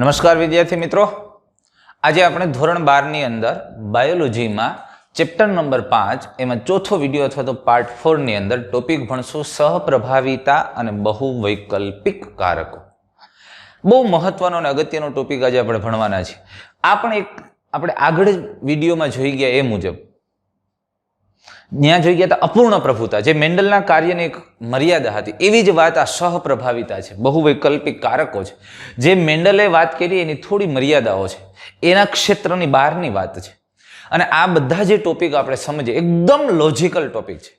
નમસ્કાર વિદ્યાર્થી મિત્રો, આજે આપણે ધોરણ 12 ની અંદર બાયોલોજીમાં ચેપ્ટર નંબર 5 એમાં ચોથો વિડીયો અથવા તો પાર્ટ 4 ની અંદર ટોપિક ભણશું સહપ્રભાવિતા અને બહુવૈકલ્પિક કારકો. બહુ મહત્વનો અને અગત્યનો ટોપિક આજે આપણે ભણવાના છે. આપણે આગળ વિડીયોમાં જોઈ ગયા એ મુજબ ત્યાં જોઈ ગયા હતા અપૂર્ણ પ્રભુતા, જે મેન્ડલના કાર્યની એક મર્યાદા હતી. એવી જ વાત આ સહપ્રભાવિતા છે, બહુવૈકલ્પિક કારકો છે. જે મેન્ડલે વાત કરી એની થોડી મર્યાદાઓ છે, એના ક્ષેત્રની બહારની વાત છે. અને આ બધા જે ટોપિક આપણે સમજીએ એકદમ લોજિકલ ટોપિક છે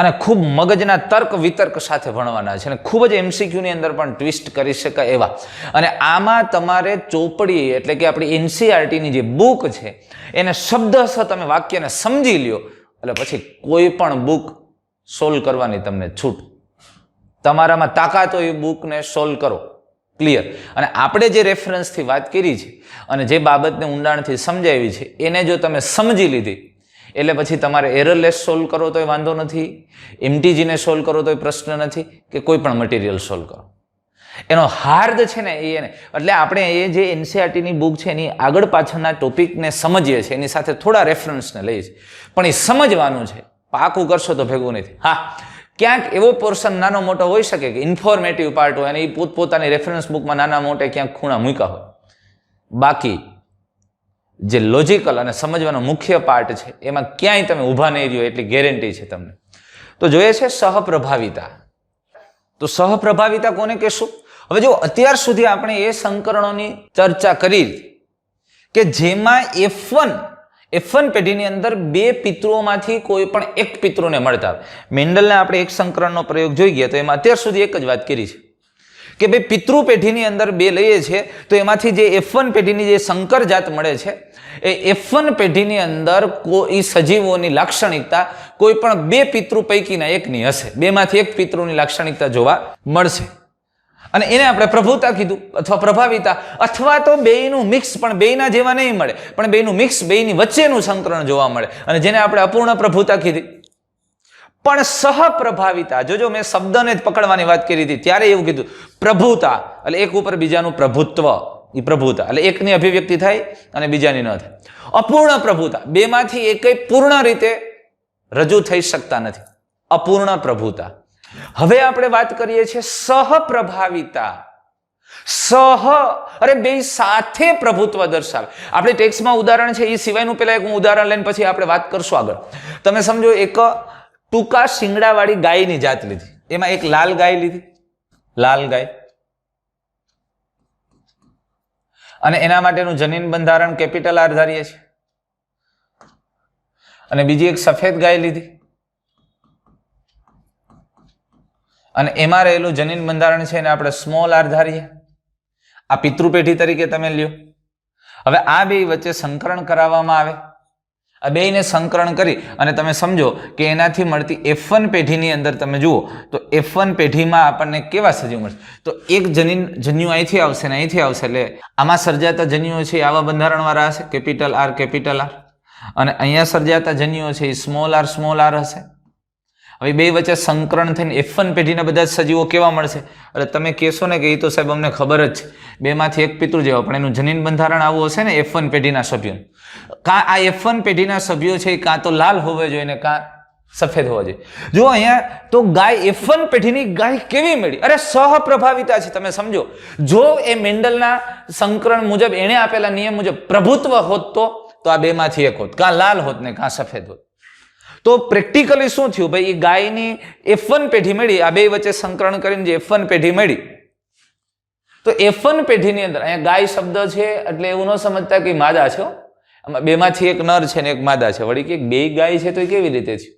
અને ખૂબ મગજના તર્ક વિતર્ક સાથે ભણવાના છે અને ખૂબ જ MCQ ની અંદર પણ ટ્વિસ્ટ કરી શકાય એવા. અને આમાં તમારે ચોપડી એટલે કે આપણી NCERT ની જે બુક છે એને શબ્દશ તમે વાક્યને સમજી લ્યો એટલે પછી કોઈ પણ બુક સોલ્વ કરવાની તમને છૂટ. તમારામાં તાકાત હોય એ બુકને સોલ્વ કરો, ક્લિયર. અને આપણે જે રેફરન્સથી વાત કરી છે અને જે બાબતને ઊંડાણથી સમજાવી છે એને જો તમે સમજી લીધી એટલે પછી તમારે એરરલેસ સોલ્વ કરો તોય વાંધો નથી, MTGને સોલ્વ કરો તોય પ્રશ્ન નથી, કે કોઈ પણ મટીરિયલ સોલ્વ કરો. એનો હાર્દ છે ને એને એટલે આપણે એ જે NCERT ની બુક છે એની આગળ પાછળના ટોપિકને સમજીએ છીએ, એની સાથે થોડા રેફરન્સને લઈએ છીએ, પણ એ સમજવાનું છે. પાકું કરશો તો ભેગું નથી. હા, ક્યાંક એવો પોર્શન નાનો મોટો હોઈ શકે કે ઇન્ફોર્મેટિવ પાર્ટ હોય અને એ પોતપોતાની રેફરન્સ બુકમાં નાના મોટે ક્યાંક ખૂણા મૂક્યા હોય. બાકી જે લોજિકલ અને સમજવાનો મુખ્ય પાર્ટ છે એમાં ક્યાંય તમે ઊભા નહીં રહ્યો એટલી ગેરંટી છે તમને. તો જોઈએ છે સહપ્રભાવિતા. તો સહપ્રભાવિતા કોને કહેશું? હવે જો અત્યાર સુધી આપણે એ સંકરણોની ચર્ચા કરી કે જેમાં F1 પેઢીની અંદર બે પિતૃઓમાંથી કોઈ પણ એક પિતૃને મળતા આવે. મેન્ડલને આપણે એક સંકરણનો પ્રયોગ જોઈ ગયા તો એમાં અત્યાર સુધી એક જ વાત કરી છે કે ભાઈ પિતૃ પેઢીની અંદર બે લઈએ છીએ તો એમાંથી જે F1 પેઢીની જે સંકર જાત મળે છે એ F1 પેઢીની અંદર કોઈ સજીવોની લાક્ષણિકતા કોઈ પણ બે પિતૃ પૈકીના એકની હશે. બેમાંથી એક પિતૃની લાક્ષણિકતા જોવા મળશે અને એને આપણે પ્રભુતા કીધું અથવા પ્રભાવિતા. અથવા તો બેયનું મિક્સ, પણ બેયના જેવા નહીં મળે, પણ બેયનું મિક્સ, બેયની વચ્ચેનું સંકરણ જોવા મળે અને જેને આપણે અપૂર્ણ પ્રભુતા કીધી. પણ સહપ્રભાવિતા, જોજો મેં શબ્દને જ પકડવાની વાત કરી હતી ત્યારે એવું કીધું પ્રભુતા એટલે એક ઉપર બીજાનું પ્રભુત્વ, એ પ્રભુતા એટલે એકની અભિવ્યક્તિ થાય અને બીજાની ન થાય. અપૂર્ણ પ્રભુતા, બેમાંથી એકય પૂર્ણ રીતે રજૂ થઈ શકતા નથી, અપૂર્ણ પ્રભુતા. હવે આપણે વાત કરીએ છીએ સહપ્રભાવિતા. બે સાથે પ્રભુત્વ દર્શાવે. આપણે ટેક્સ્ટમાં ઉદાહરણ છે એ સિવાયનું પેલા એક હું ઉદાહરણ લઈને પછી આપણે વાત કરશું આગળ. તમે સમજો, એક ટૂંકા શિંગડાવાળી ગાયની જાત લીધી, એમાં એક લાલ ગાય લીધી, લાલ ગાય, અને એના માટેનું જનીન બંધારણ કેપિટલ R ધારીએ છીએ. અને બીજી એક સફેદ ગાય લીધી અને એમાં રહેલું જનીન બંધારણ છે એને આપણે સ્મોલ r ધારીએ. આ પિતૃ પેઢી તરીકે તમે લ્યો. હવે આ બે વચ્ચે સંકરણ કરાવવામાં આવે. આ બેયને સંકરણ કરી અને તમે સમજો કે એનાથી મળતી F1 પેઢીની અંદર તમે જુઓ તો F1 પેઢીમાં આપણને કેવા સજીવ મળશે? તો એક જન્યુ અહીંથી આવશે ને અહીંથી આવશે, એટલે આમાં સર્જાતા જન્યુઓ છે આવા બંધારણ વાળા હશે, કેપિટલ R, અને અહીંયા સર્જાતા જન્યુઓ છે એ સ્મોલ r હશે. હવે બે વચ્ચે સંકરણ થઈને F1 પેઢીના બધા સજીવો કેવા મળશે? એટલે તમે કહેશો ને કે એ તો સાહેબ અમને ખબર જ છે, બેમાંથી એક પિતૃ જેવા, પણ એનું જનીન બંધારણ આવું હશે ને F1 પેઢીના સભ્યોનું. કાં આ F1 પેઢીના સભ્યો છે કાં તો લાલ હોવા જોઈએ ને કાં સફેદ હોવા જોઈએ. જો અહીંયા તો ગાય F1 પેઢીની ગાય કેવી મળી? અરે સહપ્રભાવિતા છે. તમે સમજો, જો એ મેન્ડલના સંકરણ મુજબ એણે આપેલા નિયમ મુજબ પ્રભુત્વ હોત તો આ બેમાંથી એક હોત, કાં લાલ હોત ને કાં સફેદ હોત. તો પ્રેક્ટિકલી શું થયું? ભાઈ એ ગાયની F1 પેઢી મળી, આ બે વચ્ચે સંકરણ કરીને જે F1 પેઢી મળી, તો F1 પેઢીની અંદર અહીંયા ગાય શબ્દ છે એટલે એવું ન સમજતા કે માદા છે. બેમાંથી એક નર છે ને એક માદા છે. વળી કે બે ગાય છે તો એ કેવી રીતે છે?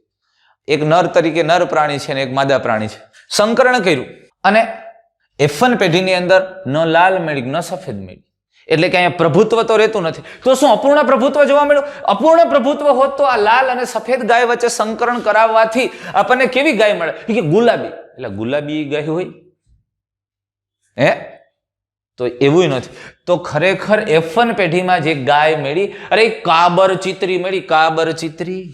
એક નર તરીકે નર પ્રાણી છે ને એક માદા પ્રાણી છે. સંકરણ કર્યું અને F1 પેઢીની અંદર ન લાલ મળી ન સફેદ મળી, એટલે કે અહીંયા પ્રભુત્વ તો રહેતું નથી. તો શું અપૂર્ણ પ્રભુત્વ જોવા મળ્યું? અપૂર્ણ પ્રભુત્વ હોત તો આ લાલ અને સફેદ ગાય વચ્ચે સંકરણ કરાવવાથી આપણને કેવી ગાય મળે? કે ગુલાબી. એટલે ગુલાબી ગાય હોય તો એવું નથી. તો ખરેખર F1 પેઢીમાં જે ગાય મળી, અરે કાબર ચિત્રી મળી, કાબર ચિત્રી.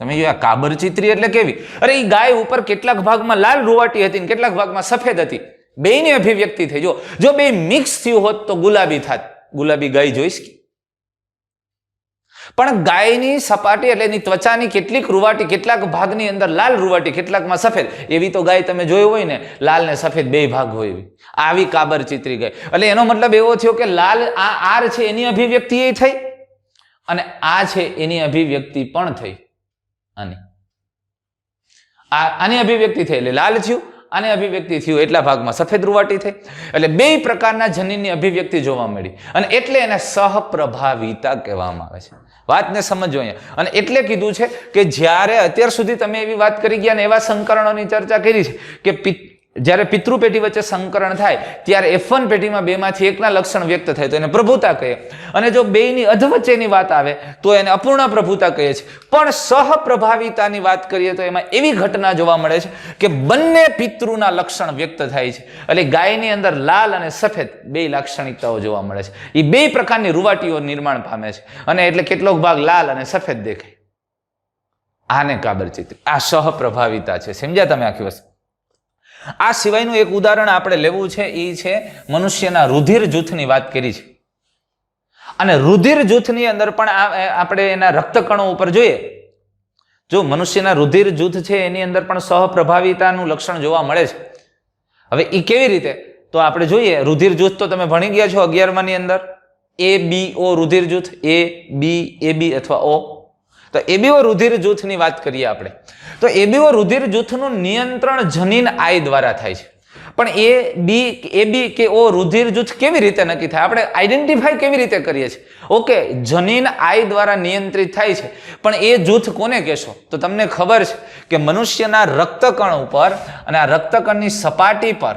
તમે જોયા કાબરચિત્રી એટલે કેવી? અરે એ ગાય ઉપર કેટલાક ભાગમાં લાલ રૂવાટી હતી ને કેટલાક ભાગમાં સફેદ હતી. બેયની અભિવ્યક્તિ થઈ. જો બે મિક્સ થયું હોત તો ગુલાબી થાત. ગુલાબી ગાય જોઈશ કે? પણ ગાયની સપાટી એટલે એની ત્વચાની કેટલીક રૂવાટી, કેટલાક ભાગની અંદર લાલ રૂવાટી, કેટલાકમાં સફેદ, એવી તો ગાય તમે જોઈ હોય ને, લાલ ને સફેદ બે ભાગ હોય એવી. આવી કાબરચિત્રી ગાય. એટલે એનો મતલબ એવો થયો કે લાલ આ આર છે એની અભિવ્યક્તિ એ થઈ અને આ છે એની અભિવ્યક્તિ પણ થઈ. આની અભિવ્યક્તિ થઈ એટલે લાલ થયું, આની અભિવ્યક્તિ થયું એટલા ભાગમાં સફેદ રૂવાટી થઈ. એટલે બે પ્રકારના જનીનની અભિવ્યક્તિ જોવા મળી અને એટલે એને સહપ્રભાવિતા કહેવામાં આવે છે. વાતને સમજો અહીંયા. અને એટલે કીધું છે કે જ્યારે અત્યાર સુધી તમે એવી વાત કરી ગયા ને એવા સંકરણોની ચર્ચા કરી છે કે જ્યારે પિતૃ પેઢી વચ્ચે સંકરણ થાય ત્યારે F1 પેઢીમાં બેમાંથી એકના લક્ષણ વ્યક્ત થાય તો એને પ્રભુતા કહે, અને જો બેયની અધવચ્ચેની વાત આવે તો એને અપૂર્ણ પ્રભુતા કહે છે. પણ સહપ્રભાવિતાની વાત કરીએ તો એમાં એવી ઘટના જોવા મળે છે કે બંને પિતૃના લક્ષણ વ્યક્ત થાય છે. એટલે ગાયની અંદર લાલ અને સફેદ બે લાક્ષણિકતાઓ જોવા મળે છે. એ બે પ્રકારની રૂવાટીઓ નિર્માણ પામે છે અને એટલે કેટલોક ભાગ લાલ અને સફેદ દેખાય. આને કાબરચિત્રી, આ સહપ્રભાવિતા છે. સમજ્યા તમે આખી વસ્તુ? આ સિવાયનું એક ઉદાહરણ આપણે લેવું છે, એ છે મનુષ્યના રુધિર જૂથની વાત કરી છે. અને રુધિર જૂથની અંદર પણ આપણે એના રક્તકણો ઉપર જોઈએ, જો મનુષ્યના રુધિર જૂથ છે એની અંદર પણ સહપ્રભાવિતાનું લક્ષણ જોવા મળે છે. હવે એ કેવી રીતે? તો આપણે જોઈએ, રુધિર જૂથ તો તમે ભણી ગયા છો 11મા ની અંદર, ABO રુધિર જૂથ, AB અથવા O. તો ABO રુધિર જૂથની વાત કરીએ આપણે, તો ABO રુધિર જૂથનું નિયંત્રણ જનીન I દ્વારા થાય છે. પણ AB કે O રુધિર જૂથ કેવી રીતે નક્કી થાય? આપણે આઈડેન્ટિફાઈ કેવી રીતે કરીએ છીએ? ઓકે, જનીન I દ્વારા નિયંત્રિત થાય છે, પણ એ જૂથ કોને કહેશો? તો તમને ખબર છે કે મનુષ્યના રક્તકણ ઉપર અને આ રક્તકણની સપાટી પર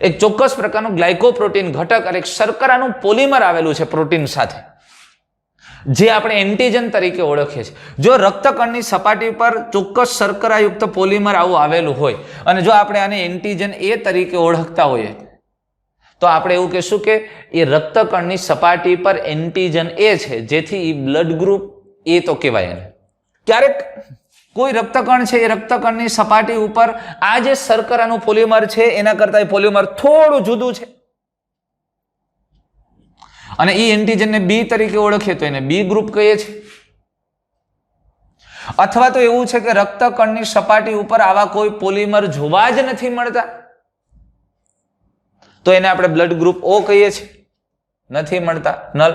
એક ચોક્કસ પ્રકારનું ગ્લાયકોપ્રોટીન ઘટક અને એક શર્કરાનું પોલિમર આવેલું છે પ્રોટીન સાથે, જે આપણે એન્ટીજન તરીકે ઓળખીએ છીએ. જો રક્તકણની સપાટી પર ચોક્કસ શર્કરાયુક્ત પોલિમર આવું આવેલું હોય અને જો આપણે આને એન્ટીજન A તરીકે ઓળખતા હોઈએ તો આપણે એવું કહેશું કે એ રક્તકણની સપાટી પર એન્ટીજન A છે, જેથી એ બ્લડ ગ્રુપ A તો કહેવાય એને. ક્યારેક કોઈ રક્તકણ છે એ રક્તકણની સપાટી ઉપર આ જે શર્કરાનું પોલિમર છે એના કરતાં પોલિમર થોડું જુદું છે અને એ એન્ટીજનને B તરીકે ઓળખીએ તો એને B ગ્રુપ કહીએ છીએ. અથવા તો એવું છે કે રક્તકણની સપાટી ઉપર આવા કોઈ પોલિમર જોવા જ નથી મળતા તો એને આપણે બ્લડ ગ્રુપ O કહીએ છીએ. નથી મળતા, નલ.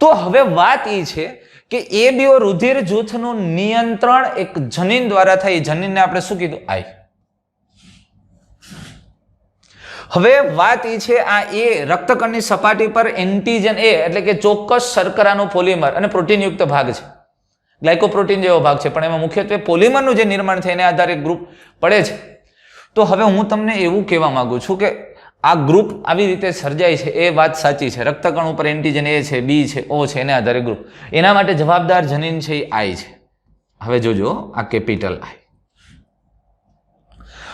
તો હવે વાત એ છે કે ABO રુધિર જૂથનું નિયંત્રણ એક જનીન દ્વારા થાય. જનીનને આપણે શું કીધું? I. હવે વાત એ છે, આ એ રક્તકણની સપાટી પર એન્ટીજન A એટલે કે ચોક્કસ શર્કરાનું પોલિમર અને પ્રોટીનયુક્ત ભાગ છે, ગ્લાયકોપ્રોટીન જેવો ભાગ છે, પણ એમાં મુખ્યત્વે પોલિમરનું જે નિર્માણ થાય એને આધારે ગ્રુપ પડે છે. તો હવે હું તમને એવું કહેવા માંગુ છું કે આ ગ્રુપ આવી રીતે સર્જાય છે એ વાત સાચી છે. રક્તકણ ઉપર એન્ટીજન A છે, B છે, O છે, એને આધારે ગ્રુપ. એના માટે જવાબદાર જનીન છે એ I છે. હવે જોજો આ કેપિટલ I.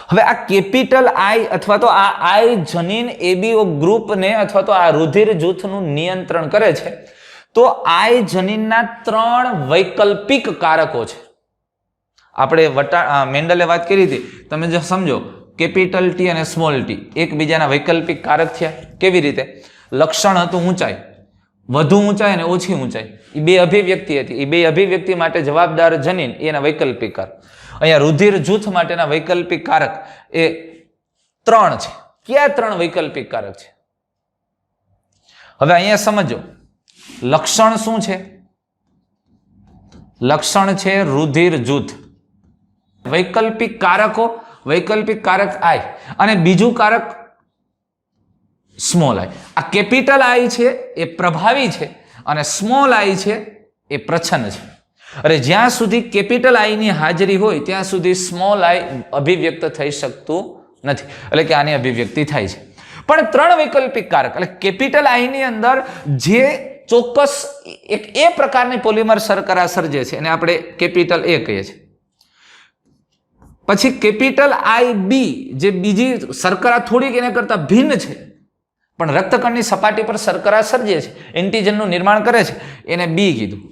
હવે આ કેપિટલ I અથવા તો આ I જનીન ABO ગ્રુપને અથવા તો આ રુધિર જૂથનું નિયંત્રણ કરે છે. તો I જનીનના 3 વૈકલ્પિક કારકો છે. આપણે મેન્ડલે વાત કરી હતી, તમે જો સમજો, કેપિટલ T અને સ્મોલ t એકબીજાના વૈકલ્પિક કારક થયા. કેવી રીતે? લક્ષણ હતું ઊંચાઈ, વધુ ઊંચાઈ અને ઓછી ઊંચાઈ, એ બે અભિવ્યક્તિ હતી. એ બે અભિવ્યક્તિ માટે જવાબદાર જનીન એના વૈકલ્પિક કારક. અહીંયા રુધિર જૂથ માટેના વૈકલ્પિક કારક એ 3 છે. કયા 3 વૈકલ્પિક કારક છે? હવે અહીંયા સમજો, લક્ષણ શું છે? લક્ષણ છે રુધિર જૂથ. વૈકલ્પિક કારકો, વૈકલ્પિક કારક I અને બીજું કારક સ્મોલ I. આ કેપિટલ I છે એ પ્રભાવી છે અને સ્મોલ I છે એ પ્રચ્છન્ન છે. અરે જ્યાં સુધી કેપિટલ I ની હાજરી હોય ત્યાં સુધી સ્મોલ I અભિવ્યક્ત થઈ શકતું નથી, એટલે કે આની અભિવ્યક્તિ થાય છે. પણ 3 વૈકલ્પિક કારક એટલે કેપિટલ I ની અંદર જે ચોક્કસ એક એ પ્રકારની પોલિમર શર્કરા સર્જે છે એને આપણે કેપિટલ A કહીએ છીએ. પછી કેપિટલ IB જે બીજી શર્કરા થોડીક એના કરતા ભિન્ન છે પણ રક્તકણની સપાટી પર શર્કરા સર્જે છે, એન્ટીજનનું નિર્માણ કરે છે, એને B કીધું.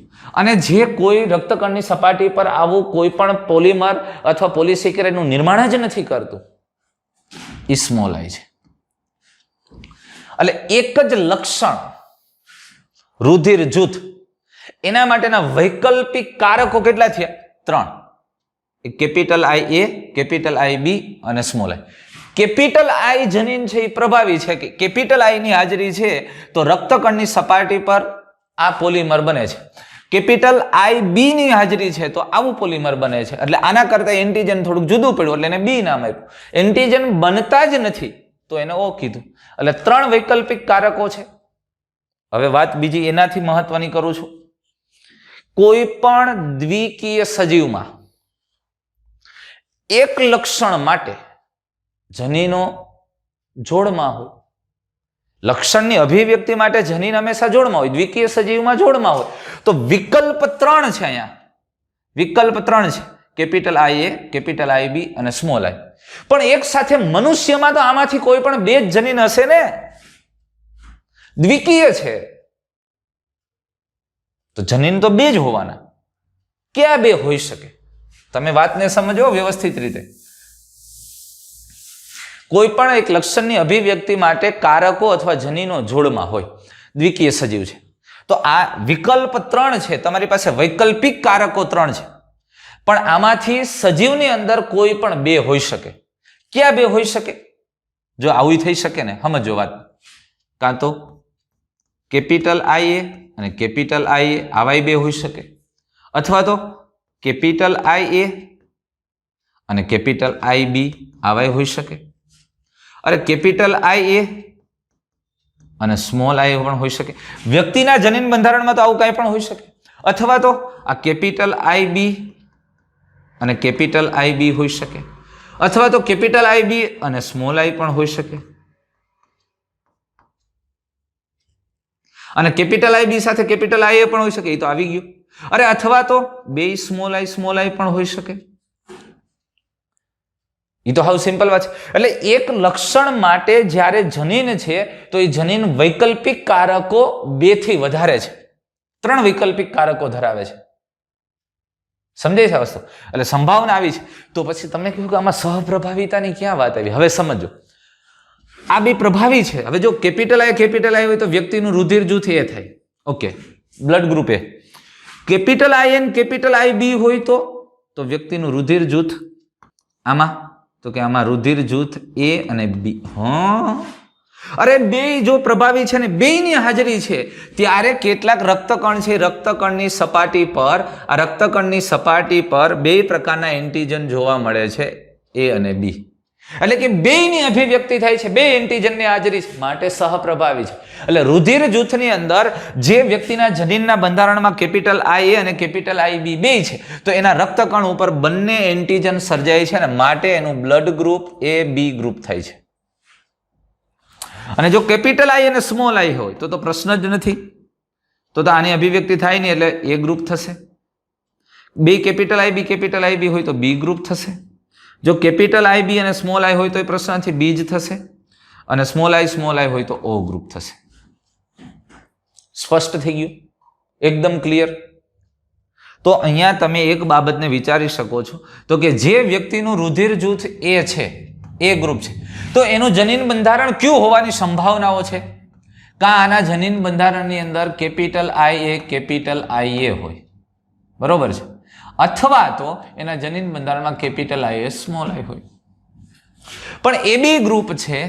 અને જે કોઈ રક્તકણની સપાટી પર આવું કોઈ પણ પોલિમર અથવા પોલિસેકેરાઇડનું નિર્માણ જ નથી કરતું, એ સ્મોલ આઈ છે. એટલે એક જ લક્ષણ રુધિર જૂથ, એના માટેના વૈકલ્પિક કારકો કેટલા થયા? 3. Capital I A, capital I બી અને સ્મોલ આઈ. કેપિટલ આઈ જનીન છે એ પ્રભાવી છે કે કેપિટલ આઈ ની હાજરી છે તો રક્તકણની સપાટી પર આ પોલિમર બને છે. કેપિટલ આઈ બી ની હાજરી છે તો આવું પોલિમર બને છે. એટલે આના કરતા એન્ટીજન થોડુંક જુદું પડ્યું એટલે એને બી નામ આપ્યું. એન્ટીજન બનતા જ નથી તો એને ઓ કીધું. એટલે 3 વૈકલ્પિક કારકો છે. હવે વાત બીજી એનાથી મહત્વની કરું છું. કોઈ પણ દ્વિકીય સજીવમાં એક લક્ષણ માટે જનીનો જોડમાં હોય. લક્ષણની અભિવ્યક્તિ માટે જનીન હંમેશા જોડમાં હોય, દ્વિકીય સજીવમાં જોડમાં હોય. તો વિકલ્પ 3 છે અહીંયા. વિકલ્પ 3 છે. Capital I A, capital I બી અને સ્મોલ આઈ. પણ એક સાથે મનુષ્યમાં તો આમાંથી કોઈ પણ 2 જ જનીન હશે ને, દ્વિકીય છે તો જનીન તો 2 જ હોવાના. ક્યાં 2 હોઈ શકે? તમે વાતને સમજો વ્યવસ્થિત રીતે. કોઈ પણ એક લક્ષણની અભિવ્યક્તિ માટે કારકો અથવા જનીનો જોડમાં હોય, દ્વિકીય સજીવ છે તો આ વિકલ્પ 3 છે. તમારી પાસે વૈકલ્પિક કારકો 3 છે, પણ આમાંથી સજીવની અંદર કોઈ પણ 2 હોઈ શકે. ક્યાં 2 હોઈ શકે? જો આવું થઈ શકે ને, સમજો વાત. કાં તો કેપિટલ આઈ એ અને કેપિટલ આઈ એ આવાય 2 હોઈ શકે, અથવા તો કેપિટલ આઈ એ અને કેપિટલ આઈ બી આવાય હોઈ શકે. અરે કેપિટલ આઈ એ અને સ્મોલ આઈ પણ હોઈ શકે. વ્યક્તિના જનીન બંધારણમાં તો આવું કંઈ પણ હોઈ શકે. અથવા તો આ કેપિટલ આઈ બી અને કેપિટલ આઈ બી હોઈ શકે, અથવા તો કેપિટલ આઈ બી અને સ્મોલ આઈ પણ હોઈ શકે. અને કેપિટલ આઈ બી સાથે કેપિટલ આઈ એ પણ હોઈ શકે, એ તો આવી ગયું. અરે અથવા તો 2 સ્મોલ આઈ પણ હોઈ શકે. એ તો હાવ સિમ્પલ વાત છે. એટલે એક લક્ષણ માટે જ્યારે જનીન છે તો એ જનીન વૈકલ્પિક કારકો 2 થી વધારે છે. 3 વૈકલ્પિક કારકો ધરાવે છે. સમજાય છે આ વસ્તુ? એટલે સંભાવના આવી છે. તો પછી તમને કહ્યું કે આમાં સહપ્રભાવિતાની ક્યાં વાત આવી? હવે સમજો, આ 2 પ્રભાવી છે. હવે જો કેપિટલ આઈ હોય તો વ્યક્તિનું રુધિર જૂથ એ થાય. Okay, blood group A. Capital I N capital I B હોય તો વ્યક્તિનું રુધિર જૂથ આમાં, તો કે આમાં રુધિર જૂથ એ અને બી. અરે 2 જો પ્રભાવી છે ને 2 ની હાજરી છે ત્યારે કેટલાક રક્તકણ છે, રક્તકણની સપાટી પર, આ રક્તકણની સપાટી પર 2 પ્રકારના એન્ટીજન જોવા મળે છે, એ અને બી. એટલે કે 2 ની અભિવ્યક્તિ થાય છે, 2 એન્ટીજનની હાજરી માટે સહપ્રભાવી છે. એટલે રુધિર જૂથની અંદર જે વ્યક્તિના જનીનના બંધારણમાં કેપિટલ આઈ એ અને કેપિટલ આઈ બી 2 છે તો એના રક્તકણ ઉપર બંને એન્ટીજન સર્જાય છે અને માટે એનું બ્લડ ગ્રુપ એ બી ગ્રુપ થાય છે. અને જો કેપિટલ આઈ અને સ્મોલ આઈ હોય તો પ્રશ્ન જ નથી. તો આની અભિવ્યક્તિ થાય નહીં એટલે એ ગ્રુપ થશે. 2 કેપિટલ આઈ બી હોય તો બી ગ્રુપ થશે. જો કેપિટલ આઈ બી અને સ્મોલ આઈ હોય તો એ પ્રશ્નથી બી જ થશે, અને સ્મોલ આઈ હોય તો ઓ ગ્રુપ થશે. સ્પષ્ટ થઈ ગયું? એકદમ ક્લિયર? તો અહીંયા તમે એક બાબતને વિચારી શકો છો તો કે જે વ્યક્તિનું રુધિર જૂથ એ છે, એ ગ્રુપ છે, તો એનું જનીન બંધારણ ક્યુ હોવાની સંભાવનાઓ છે? કાં આના જનીન બંધારણની અંદર કેપિટલ આઈ એ કેપિટલ આઈ એ હોય, બરોબર છે, અથવા તો એના જનીન બંધારણમાં કેપિટલ આઈ એ સ્મોલ આઈ હોય. પણ એબી ગ્રુપ છે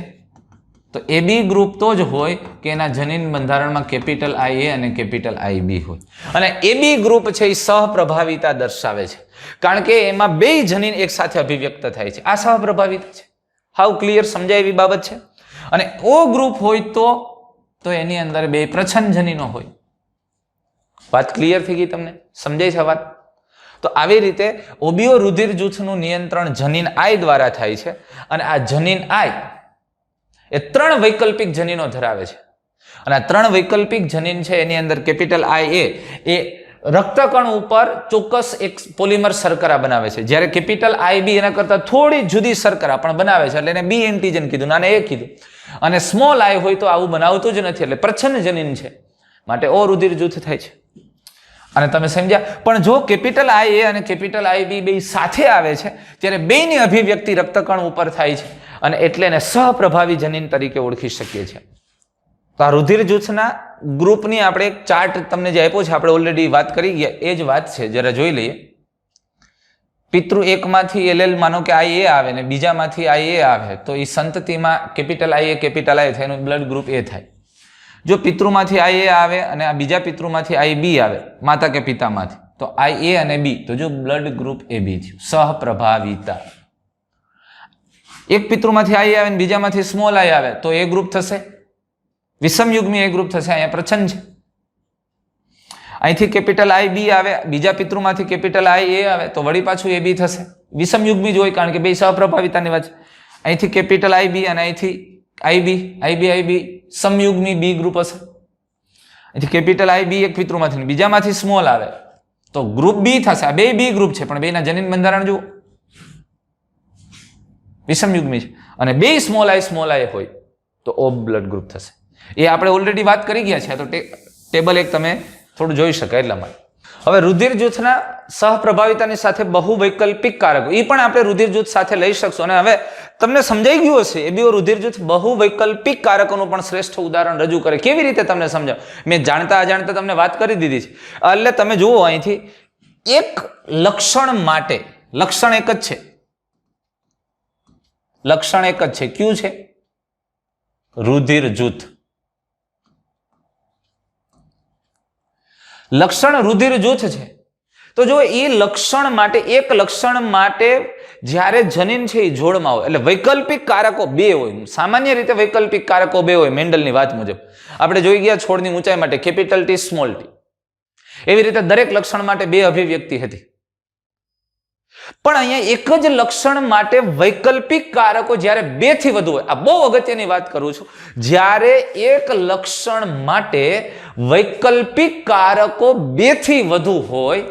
તો એબી ગ્રુપ તો જ હોય કે એના જનીન બંધારણમાં કેપિટલ આઈ એ અને કેપિટલ આઈ બી હોય. અને એબી ગ્રુપ છે એ સહપ્રભાવિતા દર્શાવે છે, કારણ કે એમાં 2 જનીન એક સાથે અભિવ્યક્ત થાય છે. આ સહપ્રભાવિતા છે. હાવ ક્લિયર? સમજાય એવી બાબત છે. અને ઓ ગ્રુપ હોય તો એની અંદર 2 પ્રચ્છન્ન જનીનો હોય. વાત ક્લિયર થઈ ગઈ? તમને સમજાય છે વાત? તો આવી રીતે ઓબીઓ રુધિર જૂથનું નિયંત્રણ જનીન આઈ દ્વારા થાય છે, અને આ જનીન આઈ એ 3 વૈકલ્પિક જનીનો ધરાવે છે. અને આ 3 વૈકલ્પિક જનીન છે એની અંદર કેપિટલ આઈ એ રક્તકણ ઉપર ચોક્કસ એક પોલિમર શર્કરા બનાવે છે, જ્યારે કેપિટલ આઈ બી એના કરતા થોડી જુદી શર્કરા પણ બનાવે છે, એટલે એને બી એન્ટીજન કીધું, નાને એ કીધું. અને સ્મોલ આઈ હોય તો આવું બનાવતું જ નથી, એટલે પ્રચ્છન્ન જનીન છે, માટે ઓ રુધિર જૂથ થાય છે. અને તમે સમજ્યા. પણ જો કેપિટલ આઈ એ અને કેપિટલ આઈ બી બે સાથે આવે છે ત્યારે બેની અભિવ્યક્તિ રક્તકણ ઉપર થાય છે અને એટલે એને સહપ્રભાવી જનીન તરીકે ઓળખી શકીએ છીએ. તો આ રુધિર જૂથના ગ્રુપની આપણે એક ચાર્ટ તમને જે આપ્યો છે, આપણે ઓલરેડી વાત કરી ગયા, એ જ વાત છે, જરા જોઈ લઈએ. પિતૃ એકમાંથી એલ માનો કે આઈ એ આવે ને બીજામાંથી આઈ એ આવે તો એ સંતતિમાં કેપિટલ આઈ થાય, એનું બ્લડ ગ્રુપ એ થાય. જો પિતૃમાંથી આઈ એ આવે અને આ બીજા પિતૃમાંથી આઈ બી આવે, માતા કે પિતામાંથી, તો આઈ એ અને બી, તો જો બ્લડ ગ્રુપ એ બી થયું, સહપ્રભાવિતા. એક પિતૃમાંથી આઈ આવે ને બીજામાંથી સ્મોલ આઈ આવે તો એ ગ્રુપ થશે, વિષમયુગ્મી એ ગ્રુપ થશે. અહીંયા પ્રચ્છન્ન છે. અહીંથી કેપિટલ આઈ બી આવે, બીજા પિતૃમાંથી કેપિટલ આઈ એ આવે તો વળી પાછું એ બી થશે, વિષમયુગ્મી જ હોય કારણ કે બે સહપ્રભાવિતાની વાત છે. અહીંથી કેપિટલ આઈ બી અને અહીંથી આઈ બી સમયુગ્મી બી ગ્રુપ હશે. અહીંથી કેપિટલ આઈ બી એક પિતૃમાંથી બીજામાંથી સ્મોલ આવે તો ગ્રુપ બી થશે. આ બે બી ગ્રુપ છે પણ બેના જનીન બંધારણ જુઓ, વિષમયુગ્મી છે અને બે સ્મોલ આઈ હોય તો ઓ બ્લડ ગ્રુપ થશે. એ આપણે ઓલરેડી વાત કરી ગયા છે, તો ટેબલ એક તમે થોડું જોઈ શકાય એટલા માટે. હવે રુધિર જૂથના સહપ્રભાવિતાની સાથે બહુ વૈકલ્પિક કારકો, એ પણ આપણે રુધિર જૂથ સાથે લઈ શકશો. અને હવે તમને સમજાઈ ગયું હશે, એબીઓ રુધિર જૂથ બહુ વૈકલ્પિક કારકોનું પણ શ્રેષ્ઠ ઉદાહરણ રજૂ કરે. કેવી રીતે તમને સમજાવ, મેં જાણતા અજાણતા તમને વાત કરી દીધી છે. એટલે તમે જુઓ અહીંથી એક લક્ષણ માટે, લક્ષણ એક જ છે, લક્ષણ એક જ છે. કયું છે? રુધિર જૂથ. લક્ષણ રુધિર જૂથ છે. તો જો એ લક્ષણ માટે, એક લક્ષણ માટે જ્યારે જનીન છે એ જોડમાં હોય એટલે વૈકલ્પિક કારકો બે હોય. સામાન્ય રીતે વૈકલ્પિક કારકો બે હોય મેન્ડલની વાત મુજબ. આપણે જોઈ ગયા છોડની ઊંચાઈ માટે કેપિટલ ટી સ્મોલ ટી, એવી રીતે દરેક લક્ષણ માટે બે અભિવ્યક્તિ હતી. પણ અહીંયા એક જ લક્ષણ માટે વૈકલ્પિક કારકો જ્યારે બે થી વધુ હોય, આ બહુ અગત્યની વાત કરું છું, જ્યારે એક લક્ષણ માટે વૈકલ્પિક કારકો બે થી વધુ હોય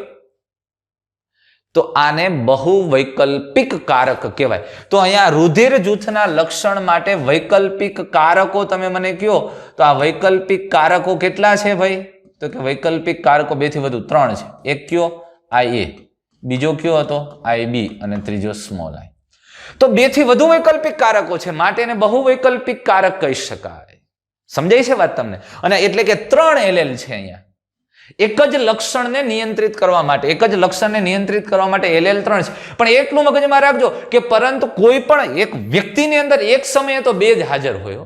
તો આને બહુ વૈકલ્પિક કારક કહેવાય. તો અહીંયા રુધિર જૂથના લક્ષણ માટે વૈકલ્પિક કારકો તમે મને કહો તો આ વૈકલ્પિક કારકો કેટલા છે ભાઈ? તો કે વૈકલ્પિક કારકો બે થી વધુ 3 છે. એક કયો? આઈ એ, બીજો કયો હતો? આઈ બી, અને ત્રીજો સ્મોલ આઈ. તો બે થી વધુ વૈકલ્પિક કારકો છે માટે એને બહુ વૈકલ્પિક કારક કહી શકાય. સમજાય છે વાત તમને? અને એટલે કે 3 એલ છે અહીંયા. એક જ લક્ષણને નિયંત્રિત કરવા માટે, એક જ લક્ષણને નિયંત્રિત કરવા માટે એલ 3 છે. પણ એટલું મગજમાં રાખજો કે પરંતુ કોઈ પણ એક વ્યક્તિની અંદર એક સમયે તો બે જ હાજર હોય.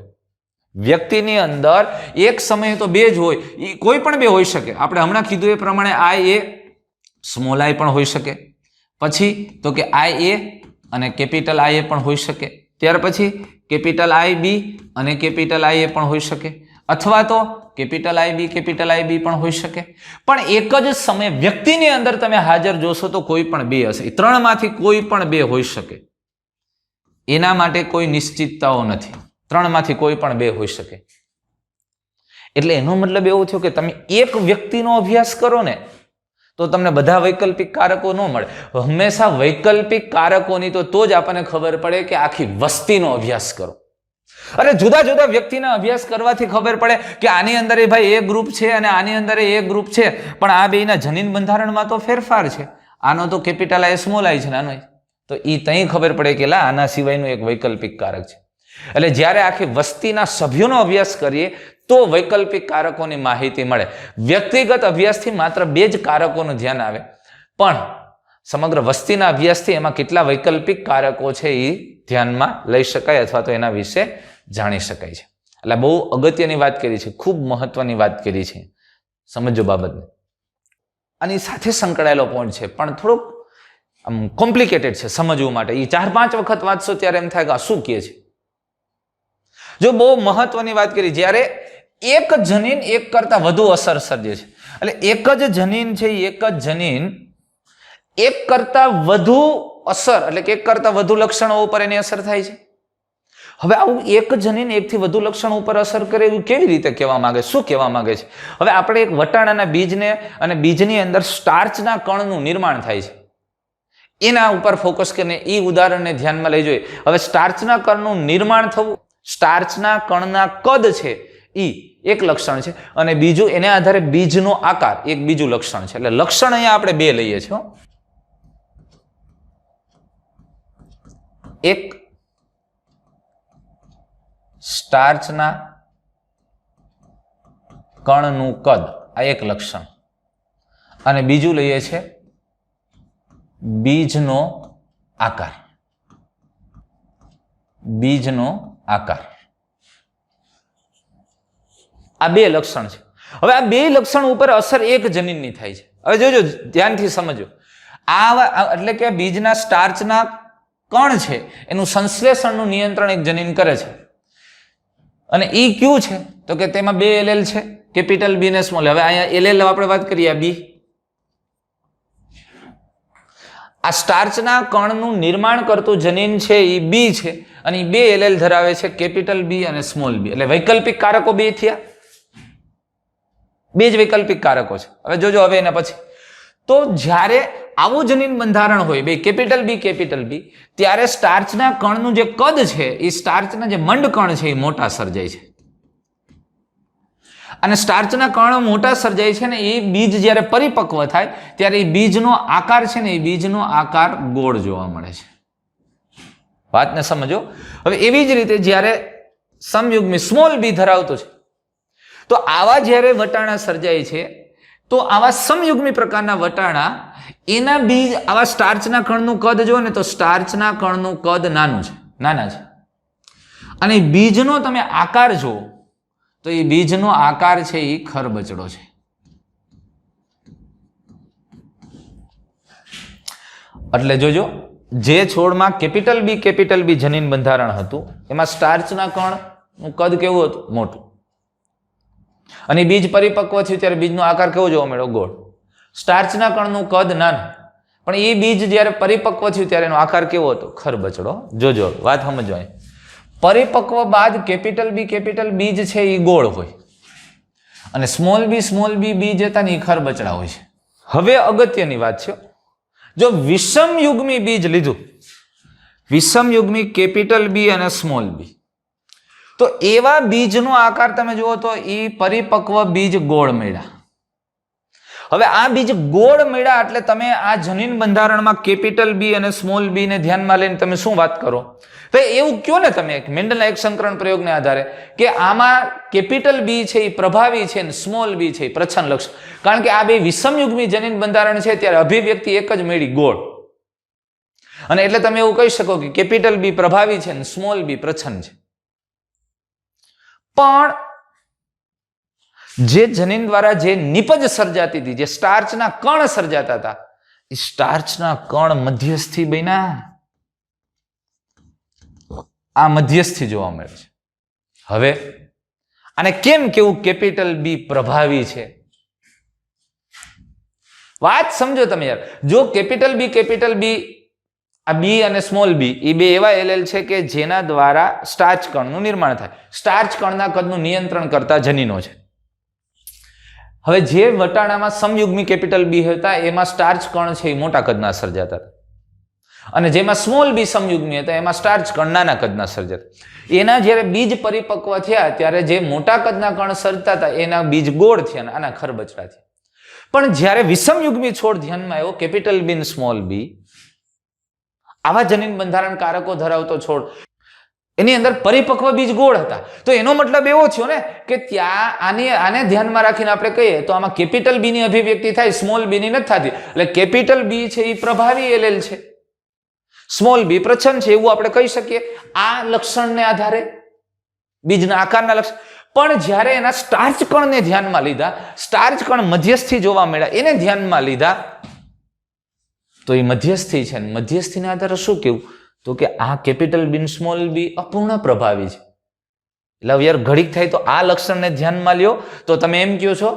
વ્યક્તિની અંદર એક સમયે તો બે જ હોય, કોઈ પણ બે હોઈ શકે. આપણે હમણાં કીધું એ પ્રમાણે આઈ એ સ્મોલ આઈ પણ હોઈ શકે, પછી તો કે આઈ એ અને કેપિટલ આઈ એ પણ હોઈ શકે, ત્યાર પછી કેપિટલ આઈ બી અને કેપિટલ આઈ એ પણ હોઈ શકે, અથવા તો કેપિટલ આઈ બી પણ હોઈ શકે. પણ એક જ સમયે વ્યક્તિની અંદર તમે હાજર જોશો તો કોઈ પણ બે હશે. 3 માંથી કોઈ પણ બે હોઈ શકે, એના માટે કોઈ નિશ્ચિતતાઓ નથી. 3 માંથી કોઈ પણ બે હોઈ શકે. એટલે એનો મતલબ એવો થયો કે તમે એક વ્યક્તિનો અભ્યાસ કરો ને તો તમને બધા વૈકલ્પિક કારકો ન મળે. હંમેશા વૈકલ્પિક કારકોની તો જ આપણને ખબર પડે કે આખી વસ્તીનો અભ્યાસ કરો. અરે જુદા જુદા વ્યક્તિના અભ્યાસ કરવાથી ખબર પડે કે આની અંદર ભાઈ એ ગ્રુપ છે અને આની અંદર એ ગ્રુપ છે, પણ આ બેના જનીન બંધારણમાં તો ફેરફાર છે. આનો તો કેપિટલ આઈ સ્મોલ આઈ છે, આનો તો એ ત્યાં ખબર પડે કે આના સિવાયનું એક વૈકલ્પિક કારક છે. એટલે જ્યારે આખી વસ્તીના સભ્યોનો અભ્યાસ કરીએ તો વૈકલ્પિક કારકોની માહિતી મળે. વ્યક્તિગત અભ્યાસથી માત્ર 2 જ કારકોનું ધ્યાન આવે, પણ સમગ્ર વસ્તીના અભ્યાસથી એમાં કેટલા વૈકલ્પિક કારકો છે એ ધ્યાનમાં લઈ શકાય અથવા તો એના વિશે જાણી શકાય છે. એટલે બહુ અગત્યની વાત કરી છે, ખૂબ મહત્વની વાત કરી છે. સમજો બાબતને. આની સાથે સંકળાયેલો પોઈન્ટ છે પણ થોડોક કોમ્પ્લિકેટેડ છે સમજવું માટે. એ 4-5 વખત વાંચશો ત્યારે એમ થાય કે આ શું કહે છે. જો બહુ મહત્વની વાત કરી, જ્યારે એક જનીન એક કરતા વધુ અસર સર્જે છે, એટલે એક જ જનીન છે, એક જ જનીન એક કરતા વધુ અસર, એટલે કે એક કરતા વધુ લક્ષણો ઉપર એની અસર થાય છે. હવે આવું એક જનીન એકથી વધુ લક્ષણો ઉપર અસર કરે એવું કેવી રીતે કહેવા માંગે, શું કહેવા માંગે છે? હવે આપણે એક વટાણાના બીજને અને બીજની અંદર સ્ટાર્ચના કણનું નિર્માણ થાય છે, એના ઉપર ફોકસ કરીને એ ઉદાહરણને ધ્યાનમાં લઈ જોઈએ. હવે સ્ટાર્ચના કણનું નિર્માણ થવું, સ્ટાર્ચના કણના કદ છે એ એક લક્ષણ છે, અને બીજું એને આધારે બીજનો આકાર એક બીજું લક્ષણ છે. એટલે લક્ષણ અહીંયા આપણે બે લઈએ છીએ. એક સ્ટાર્ચના કણનું કદ, આ એક લક્ષણ, અને બીજું લઈએ છે બીજનો આકાર. બીજનો આકાર, આ બે લક્ષણ છે. હવે આ બે લક્ષણ ઉપર અસર એક જનીનની થાય છે. હવે જોજો, ધ્યાનથી સમજો. એટલે કે બીજના સ્ટાર્ચના કણ છે એનું સંશ્લેષણનું નિયંત્રણ એક જનીન કરે છે, અને એ ક્યુ છે તો કે તેમાં બે એલેલ છે, કેપિટલ બી ને સ્મોલ. હવે અહીંયા એલેલ આપણે વાત કરીએ, બી. આ સ્ટાર્ચના કણનું નિર્માણ કરતું જનીન છે એ બી છે, અને એ બે એલેલ ધરાવે છે, કેપિટલ બી અને સ્મોલ બી. એટલે વૈકલ્પિક કારકો બે થયા, બે જ વૈકલ્પિક કારકો છે. હવે જોજો, હવે એના પછી તો જ્યારે આવું જનીન બંધારણ હોય બે કેપિટલ બી, ત્યારે સ્ટાર્ચના કણનું જે કદ છે એ સ્ટાર્ચના જે મંડ કણ છે એ મોટા સર્જાય છે. અને સ્ટાર્ચના કણ મોટા સર્જાય છે ને એ બીજ જ્યારે પરિપક્વ થાય ત્યારે એ બીજનો આકાર છે ને એ બીજનો આકાર ગોળ જોવા મળે છે. વાતને સમજો. હવે એવી જ રીતે જ્યારે સમયુગ્મી સ્મોલ બી ધરાવતો છે, તો આવા જ્યારે વટાણા સર્જાય છે, તો આવા સમયુગ્મી પ્રકારના વટાણા, એના બીજ આવા સ્ટાર્ચના કણનું કદ જો ને તો સ્ટાર્ચના કણનું કદ નાના છે, અને બીજનો તમે આકાર જુઓ તો એ બીજનો આકાર છે એ ખરબચડો છે. એટલે જોજો, જે છોડમાં કેપિટલ બી જનીન બંધારણ હતું એમાં સ્ટાર્ચના કણનું કદ કેવું હતું? મોટું. અને બીજ પરિપક્વ થયું ત્યારે બીજનો આકાર કેવો જોવા મળ્યો? ગોળ. સ્ટાર્ચના કણનું કદ નાનું, પણ એ બીજ જ્યારે પરિપક્વ થયું ત્યારે એનો આકાર કેવો હતો? ખરબચડો. જોજો, વાત સમજો. પરિપક્વ બાદ કેપિટલ બીજ છે એ ગોળ હોય, અને સ્મોલ બી બીજ હતા ને એ ખરબચડા હોય છે. હવે અગત્યની વાત છે, જો વિષમયુગ્મી બીજ લીધું, વિષમયુગ્મી કેપિટલ બી અને સ્મોલ બી, તો એવા બીજનો આકાર તમે જુઓ તો એ પરિપક્વ બીજ ગોળ મળ્યા. હવે આ બીજ ગોળ મળ્યા એટલે તમે આ જનીન બંધારણમાં કેપિટલ બી અને સ્મોલ બી ને ધ્યાનમાં લઈને તમે શું વાત કરો? તો એવું કયો ને તમે મેન્ડલના એક સંકરણ પ્રયોગને આધારે કે આમાં કેપિટલ બી છે એ પ્રભાવી છે અને સ્મોલ બી છે એ પ્રચ્છન્ન લક્ષણ. કારણ કે આ બે વિષમયુગ્મી જનીન બંધારણ છે ત્યારે અભિવ્યક્તિ એક જ મળી, ગોળ. અને એટલે તમે એવું કહી શકો કે કેપિટલ બી પ્રભાવી છે અને સ્મોલ બી પ્રચ્છન્ન છે. પણ જે જનીન દ્વારા જે નિપજ સર્જાતી હતી, જે સ્ટાર્ચના કણ સર્જાતા હતા, એ સ્ટાર્ચના કણ મધ્યસ્થી બન્યા. આ મધ્યસ્થી જોવા મળે છે. હવે આને કેમ કેવું કેપિટલ બી પ્રભાવી છે? વાત સમજો તમે યાર. જો કેપિટલ બી આ બી અને સ્મોલ બી એ બે એવા એલેલ છે કે જેના દ્વારા સ્ટાર્ચ કણનું નિર્માણ થાય. સ્ટાર્ચ કણના કદનું નિયંત્રણ કરતા જનીનો છે. હવે જે વટાણામાં સમયુગ્મી કેપિટલ બી હતા એમાં સ્ટાર્ચ કણ છે એ મોટા કદના સર્જાતા હતા, અને જેમાં સ્મોલ બી સમયુગ્મી હતા એમાં સ્ટાર્ચ કણ નાના કદના સર્જાતા. એના જ્યારે બીજ પરિપક્વ થયા ત્યારે જે મોટા કદના કણ સર્જતા હતા એના બીજ ગોળ થયા અને આના ખરબચડા થયા. પણ જ્યારે વિષમયુગ્મી છોડ ધ્યાનમાં આવ્યો, કેપિટલ બી સ્મોલ બી, આવા જનીન બંધારણ કારકો ધરાવતો છોડ, એની અંદર પરિપક્વ બીજ ગોળ હતા. તો એનો મતલબ એવો થયો ને કે ત્યાં આને ધ્યાનમાં રાખીને આપણે કહીએ તો આમાં કેપિટલ બી ની અભિવ્યક્તિ થાય, સ્મોલ બી ની નથી થતી. એટલે કેપિટલ બી છે એ પ્રભાવી એલેલ છે, સ્મોલ બી પ્રચ્છન્ન છે, એવું આપણે કહી શકીએ આ લક્ષણને આધારે, બીજના આકારના લક્ષણ. પણ જ્યારે એના સ્ટાર્ચ કણને ધ્યાનમાં લીધા, સ્ટાર્ચ કણ મધ્યસ્થી જોવા મળ્યા, એને ધ્યાનમાં લીધા, તો એ મધ્યસ્થી છે. મધ્યસ્થીના આધારે શું કેવું? તો કે આ કેપિટલ બી સ્મોલ બી અપૂર્ણ પ્રભાવી છે. એટલે યાર ઘડીક થાય તો આ લક્ષણને ધ્યાનમાં લ્યો તો તમે એમ કહો છો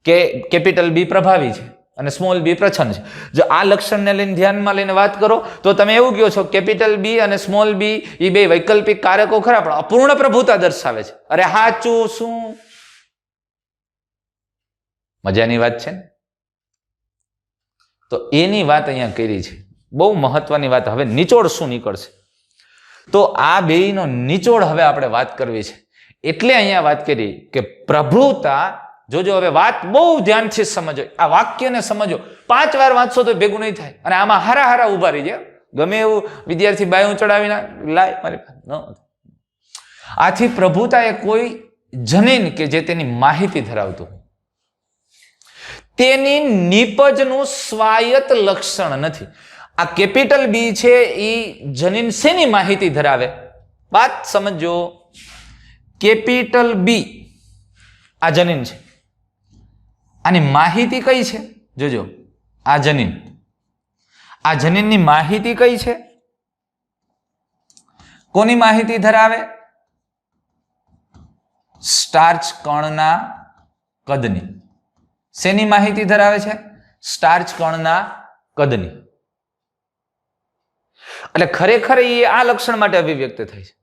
કે કેપિટલ બી પ્રભાવી છે અને સ્મોલ બી પ્રચ્છન્ન છે. જો આ લક્ષણને લઈને ધ્યાનમાં લઈને વાત કરો તો તમે એવું કહો છો કેપિટલ બી અને સ્મોલ બી એ બે વૈકલ્પિક કારકો ખરા પણ અપૂર્ણ પ્રભુતા દર્શાવે છે. અરે હાચું શું? મજાની વાત છે ને? તો એની વાત અહીંયા કરી છે, બહુ મહત્વની વાત. હવે નિચોડ શું નીકળશે? તો આ બેયનો નિચોડ હવે આપણે વાત કરવી છે. એટલે અહીંયા વાત કરી કે પ્રભુતા, જોજો હવે વાત બહુ ધ્યાનથી સમજો, આ વાક્યને સમજો, 5 વાર વાંચશો તો ભેગું નહીં થાય. અને આમાં હારા ઉભા રહી જાય, ગમે એવું વિદ્યાર્થી બાયું ચડાવીને લાય મારી પાસે. આથી પ્રભુતા એ કોઈ જનીન કે જે તેની માહિતી ધરાવતું હોય, તેની નીપજનું સ્વાયત્ત લક્ષણ નથી. આ કેપિટલ બી છે એ જનીન શેની માહિતી ધરાવે? વાત સમજો. કેપિટલ બી આ જનીન છે, આની માહિતી કઈ છે? જોજો, આ જનીન, આ જનીનની માહિતી કઈ છે? કોની માહિતી ધરાવે? સ્ટાર્ચ કણના કદની. શેની માહિતી ધરાવે છે? સ્ટાર્ચ કણના કદની. એટલે ખરેખર એ આ લક્ષણ માટે અભિવ્યક્ત થાય છે.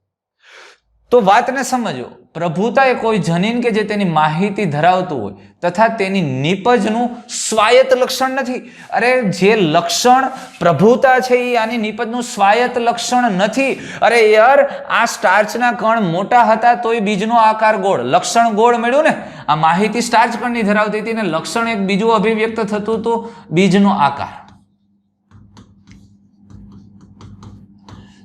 તો વાતને સમજો, પ્રભુતા એ કોઈ જનીન કે જે તેની માહિતી ધરાવતું હોય તથા તેની નીપજનું સ્વાયત્ત લક્ષણ નથી. અરે જે લક્ષણ પ્રભુતા છે એ આની નીપજનું સ્વાયત્ત લક્ષણ નથી. અરે યાર, આ સ્ટાર્ચના કણ મોટા હતા તોય બીજનો આકાર ગોળ, લક્ષણ ગોળ મળ્યું ને. આ માહિતી સ્ટાર્ચ કણની ધરાવતી હતી ને લક્ષણ એક બીજું અભિવ્યક્ત થતું હતું, બીજનો આકાર.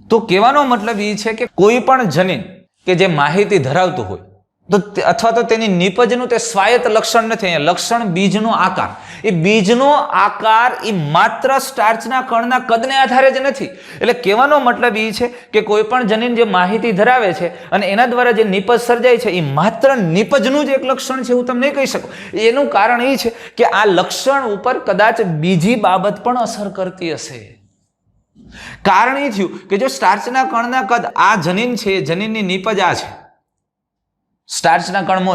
તો કહેવાનો મતલબ એ છે કે કોઈ પણ જનીન કે જે માહિતી ધરાવતું હોય તો અથવા તો તેની નીપજનું તે સ્વાયત્ત લક્ષણ નથી. અહીંયા લક્ષણ બીજનો આકાર. એ બીજનો આકાર એ માત્ર સ્ટાર્ચના કણના કદને આધારે જ નથી. એટલે કહેવાનો મતલબ એ છે કે કોઈ પણ જનીન જે માહિતી ધરાવે છે અને એના દ્વારા જે નીપજ સર્જાય છે એ માત્ર નીપજનું જ એક લક્ષણ છે, હું તમને નહીં કહી શકું. એનું કારણ એ છે કે આ લક્ષણ ઉપર કદાચ બીજી બાબત પણ અસર કરતી હશે. કારણ એ થયું કે જો સ્ટાર્ચના કણના કદ, આ જનીન છે, જનીનની નીપજ આ છે, સ્ટાર્ચના કણ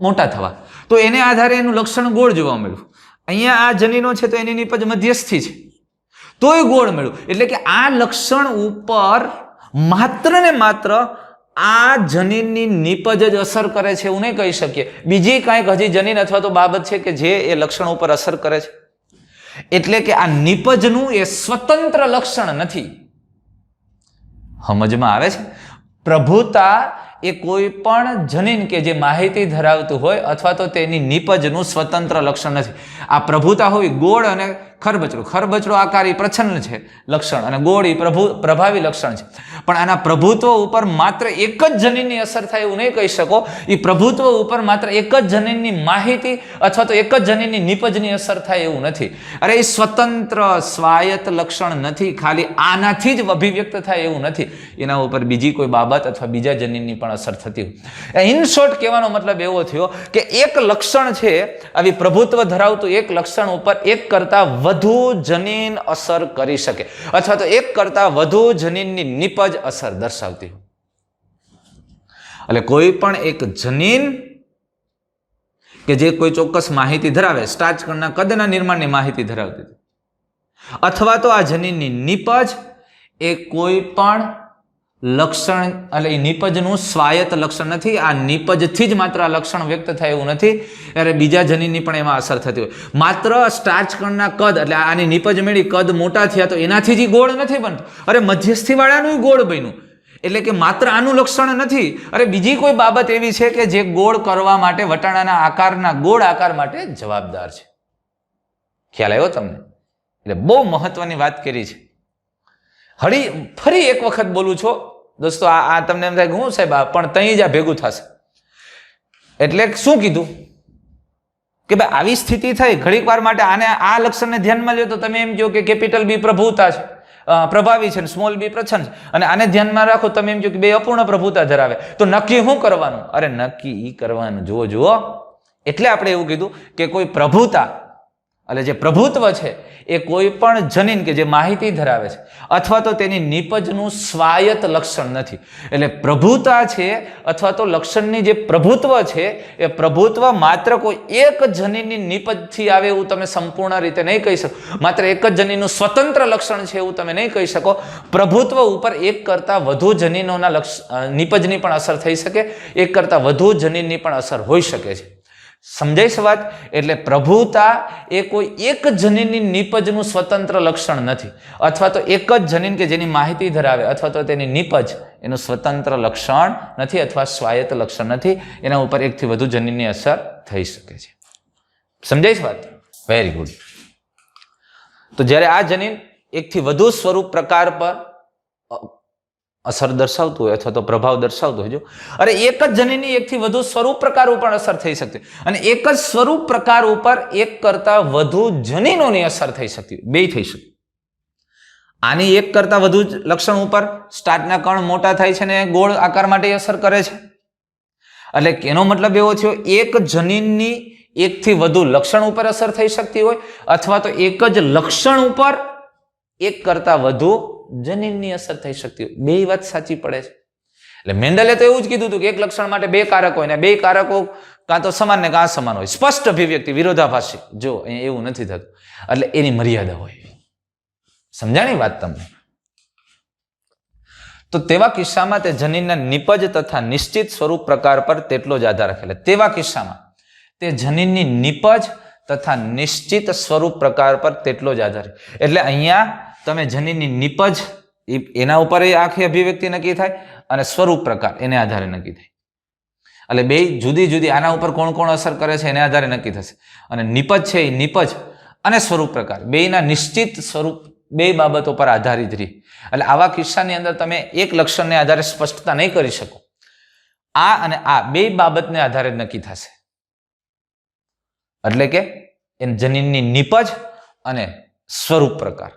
મોટા થવા, તો એને આધારે એનું લક્ષણ ગોળ જોવા મળ્યું. અહીંયા આ જનીનો છે તો એની નીપજ મધ્યસ્થી છે, તોય ગોળ મળ્યું. એટલે કે આ લક્ષણ ઉપર માત્ર ને માત્ર આ જનીનની નીપજ જ અસર કરે છે એવું નહીં કહી શકીએ. બીજી કાંઈક હજી જનીન અથવા તો બાબત છે કે જે એ લક્ષણ ઉપર અસર કરે છે. એટલે કે આ નીપજનું એ સ્વતંત્ર લક્ષણ નથી. સમજમાં આવે છે? પ્રભુતા એ કોઈ પણ જનીન કે જે માહિતી ધરાવતું હોય અથવા તો તેની નીપજનું સ્વતંત્ર લક્ષણ નથી. આ પ્રભુતા હોય ગોળ અને ખરબચડું. ખરબચડું આકાર એ પ્રચ્છન્ન છે લક્ષણ અને ગોળ એ પ્રભાવી લક્ષણ છે. પણ આના પ્રભુત્વ ઉપર માત્ર એક જ જનીનની અસર થાય એવું નહીં કહી શકો. એ પ્રભુત્વ ઉપર માત્ર એક જ જનીનની માહિતી અથવા તો એક જ જનીનની નીપજની અસર થાય એવું નથી. અરે એ સ્વતંત્ર સ્વાયત્ત લક્ષણ નથી, ખાલી આનાથી જ અભિવ્યક્ત થાય એવું નથી. એના ઉપર બીજી કોઈ બાબત અથવા બીજા જનીનની પણ અસર થતી હોય. ઇન શોર્ટ કહેવાનો મતલબ એવો થયો કે એક લક્ષણ છે, આવી પ્રભુત્વ ધરાવતું એક લક્ષણ ઉપર એક કરતા વધુ જનીન અસર કરી શકે અથવા તો એક કરતા વધુ જનીનની નીપજ અસર દર્શાવતી હોય. એટલે કોઈ પણ એક જનીન કે જે કોઈ ચોક્કસ માહિતી ધરાવે, સ્ટાર્ચ કણના કદના નિર્માણની માહિતી ધરાવતી હતી, અથવા તો આ જનીનની નીપજ એ કોઈ પણ લક્ષણ, એટલે એ નીપજનું સ્વાયત્ત લક્ષણ નથી. આ નીપજથી જ માત્ર આ લક્ષણ વ્યક્ત થાય એવું નથી, ત્યારે બીજા જનીનની પણ એમાં અસર થતી હોય. માત્ર સ્ટાર્ચ કણના કદ, એટલે આની નીપજ મેળવી કદ મોટા થયા તો એનાથી જ ગોળ નથી બનતો. અરે મધ્યસ્થી વાળાનું ગોળ બન્યું. એટલે કે માત્ર આનું લક્ષણ નથી, અરે બીજી કોઈ બાબત એવી છે કે જે ગોળ કરવા માટે, વટાણાના આકારના ગોળ આકાર માટે જવાબદાર છે. ખ્યાલ આવ્યો તમને? એટલે બહુ મહત્વની વાત કરી છે. ફરી એક વખત બોલું છું દોસ્તો, આ તમને એમ થાય કે હું સાહેબ પણ તઈ જ આ ભેગું થશે. એટલે શું કીધું કે ભાઈ આવી સ્થિતિ થઈ, ઘડીક વાર માટે આને આ લક્ષણને ધ્યાનમાં લ્યો તો તમે એમ કહો કે કેપિટલ બી પ્રભુતા છે, પ્રભાવી છે, સ્મોલ બી પ્રચ્છન્ન છે, અને આને ધ્યાનમાં રાખો તમે એમ કહો કે બે અપૂર્ણ પ્રભુતા ધરાવે, તો નક્કી શું કરવાનું? અરે નક્કી ઈ કરવાનું, જુઓ. એટલે આપણે એવું કીધું કે કોઈ પ્રભુતા, એટલે જે પ્રભુત્વ છે એ કોઈ પણ જનીન કે જે માહિતી ધરાવે છે અથવા તો તેની નીપજનું સ્વાયત્ત લક્ષણ નથી. એટલે પ્રભુતા છે અથવા તો લક્ષણની જે પ્રભુત્વ છે એ પ્રભુત્વ માત્ર કોઈ એક જનીનની નીપજથી આવે એવું તમે સંપૂર્ણ રીતે નહીં કહી શકો. માત્ર એક જ જનીનનું સ્વતંત્ર લક્ષણ છે એવું તમે નહીં કહી શકો. પ્રભુત્વ ઉપર એક કરતાં વધુ જનીનોના નીપજની પણ અસર થઈ શકે, એક કરતાં વધુ જનીનની પણ અસર હોઈ શકે છે. સમજાય છે વાત? એટલે પ્રભુતા એ કોઈ એક જનીનની નીપજનું સ્વતંત્ર લક્ષણ નથી, અથવા તો એક જ જનીન કે જેની માહિતી ધરાવે અથવા તો તેની નીપજ એનું સ્વતંત્ર લક્ષણ નથી અથવા સ્વાયત્ત લક્ષણ નથી. એના ઉપર એકથી વધુ જનીનની અસર થઈ શકે છે. સમજાય છે વાત? Very good. તો જ્યારે આ જનીન એકથી વધુ સ્વરૂપ પ્રકાર પર અસર દર્શાવતું હોય અથવા તો પ્રભાવ દર્શાવતું હોય, અરે એક જ જનીનની એકથી વધુ સ્વરૂપ પ્રકાર ઉપર અસર થઈ શકતી, અને એક જ સ્વરૂપ પ્રકાર ઉપર એક કરતા વધુ જનીનોની અસર થઈ શકતી, બે થઈ શકે. આની એક કરતા વધુ લક્ષણ ઉપર સ્ટાર્ચના કણ મોટા થાય છે ને ગોળ આકાર માટે અસર કરે છે. એટલે એનો મતલબ એવો થયો, એક જનીનની એકથી વધુ લક્ષણ ઉપર અસર થઈ શકતી હોય અથવા તો એક જ લક્ષણ ઉપર એક કરતા વધુ જનીનની અસર થઈ શકતી હોય. બે વાત સાચી પડે છે. એટલે મેન્ડલે તો એવું જ કીધું હતું કે એક લક્ષણ માટે બે કારક હોય ને બે કારકો કાં તો સમાન ને કાં સમાન હોય. સ્પષ્ટ અભિવ્યક્તિ, વિરોધાભાસી. જો અહીંયા એવું નથી થતું, એટલે એની મર્યાદા હોય. સમજાણી વાત તમને? તો તેવા કિસ્સામાં તે જનીનના નિપજ તથા નિશ્ચિત સ્વરૂપ પ્રકાર પર તેટલો જ આધાર રાખે. તેવા કિસ્સામાં તે જનીનની નિપજ તથા નિશ્ચિત સ્વરૂપ પ્રકાર પર તેટલો જ આધાર. એટલે અહીંયા તમે જનીનની નિપજ એના ઉપર આખી અભિવ્યક્તિ નક્કી થાય અને સ્વરૂપ પ્રકાર એને આધારે નક્કી થાય. એટલે બે જુદી જુદી આના ઉપર કોણ કોણ અસર કરે છે એને આધારે નક્કી થશે. અને નિપજ છે એ નિપજ અને સ્વરૂપ પ્રકાર બેના નિશ્ચિત સ્વરૂપ બે બાબતો પર આધારિત રહી. એટલે આવા કિસ્સાની અંદર તમે એક લક્ષણને આધારે સ્પષ્ટતા નહીં કરી શકો. આ અને આ બે બાબતને આધારે નક્કી થશે. એટલે કે જનીનની નિપજ અને સ્વરૂપ પ્રકાર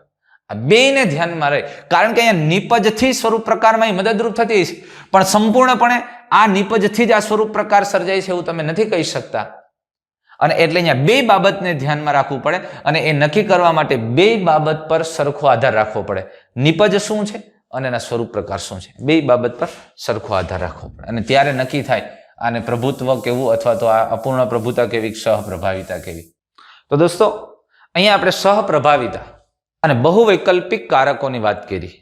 આ બેને ધ્યાનમાં રહે. કારણ કે અહીંયા નિપજથી સ્વરૂપ પ્રકારમાં મદદરૂપ થતી છે, પણ સંપૂર્ણપણે આ નિપજથી જ આ સ્વરૂપ પ્રકાર સર્જાય છે એવું તમે નથી કહી શકતા. અને એટલે અહીંયા બે બાબતને ધ્યાનમાં રાખવું પડે અને એ નક્કી કરવા માટે બે બાબત પર સરખો આધાર રાખવો પડે. નિપજ શું છે અને એના સ્વરૂપ પ્રકાર શું છે, બે બાબત પર સરખો આધાર રાખવો પડે. અને ત્યારે નક્કી થાય આને પ્રભુત્વ કેવું અથવા તો આ અપૂર્ણ પ્રભુતા કેવી, સહપ્રભાવિતા કેવી. તો દોસ્તો અહીંયા આપણે સહપ્રભાવિતા અને બહુવૈકલ્પિક કારકોની વાત કરી.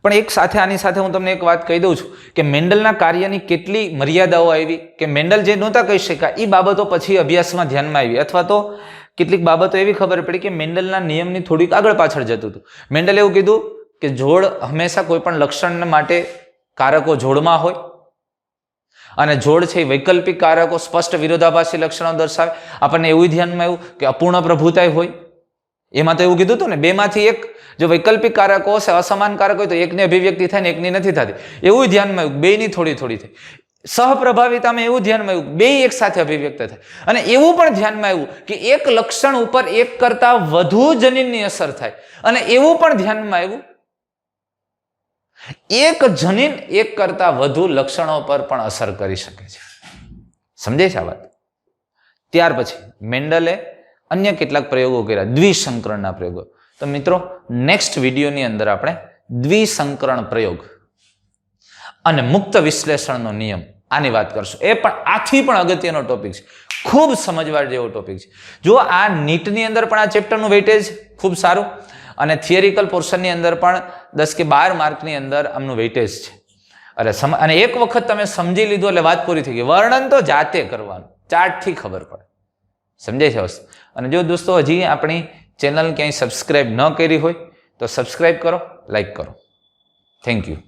પણ એક સાથે આની સાથે હું તમને એક વાત કહી દઉં છું કે મેન્ડલના કાર્યની કેટલી મર્યાદાઓ આવી, કે મેન્ડલ જે નહોતા કહી શક્યા એ બાબતો પછી અભ્યાસમાં ધ્યાનમાં આવી, અથવા તો કેટલીક બાબતો એવી ખબર પડી કે મેન્ડલના નિયમની થોડીક આગળ પાછળ જતું હતું. મેન્ડલે એવું કીધું કે જોડ હંમેશા કોઈ પણ લક્ષણ માટે કારકો જોડમાં હોય અને જોડ છે એ વૈકલ્પિક કારકો સ્પષ્ટ વિરોધાભાસી લક્ષણો દર્શાવે. આપણને એવું ધ્યાનમાં આવ્યું કે અપૂર્ણ પ્રભુતા હોય, એમાં તો એવું કીધું હતું ને બેમાંથી એક જો વૈકલ્પિક કારકો હશે, અસમાન કારક હોય તો એકની અભિવ્યક્તિ થાય ને એકની નથી થતી. એવું ધ્યાનમાં આવ્યું બેની થોડી થોડી થઈ. સહપ્રભાવિતામાં એવું ધ્યાનમાં આવ્યું બે એક સાથે અભિવ્યક્ત થાય. અને એવું પણ ધ્યાનમાં આવ્યું કે એક લક્ષણ ઉપર એક કરતા વધુ જનીનની અસર થાય. અને એવું પણ ધ્યાનમાં આવ્યું એક જનીન એક કરતા વધુ લક્ષણો પર પણ અસર કરી શકે છે. સમજાય છે આ વાત? ત્યાર પછી મેન્ડલે અન્ય કેટલાક પ્રયોગો કર્યા, દ્વિસંકરણના પ્રયોગો. તો મિત્રો નેક્સ્ટ વિડીયોની અંદર આપણે દ્વિસંકરણ પ્રયોગ અને મુક્ત વિશ્લેષણનો નિયમ આની વાત કરશું. એ પણ આથી પણ અગત્યનો ટોપિક છે, ખૂબ સમજવા જેવો ટોપિક છે. જો આ નીટની અંદર પણ આ ચેપ્ટરનું વેઇટેજ ખૂબ સારું અને થિયરિકલ પોર્શનની અંદર પણ 10 કે 12 માર્કની અંદર આમનું વેઇટેજ છે. અને એક વખત તમે સમજી લીધું એટલે વાત પૂરી થઈ ગઈ. વર્ણન તો જાતે કરવાનું, ચાર્ટથી ખબર પડે. સમજાય છે વસ્તુ? અને જો દોસ્તો હજી આપણી ચેનલ ક્યાંય સબસ્ક્રાઇબ ન કરી હોય તો સબસ્ક્રાઇબ કરો, લાઈક કરો. Thank you.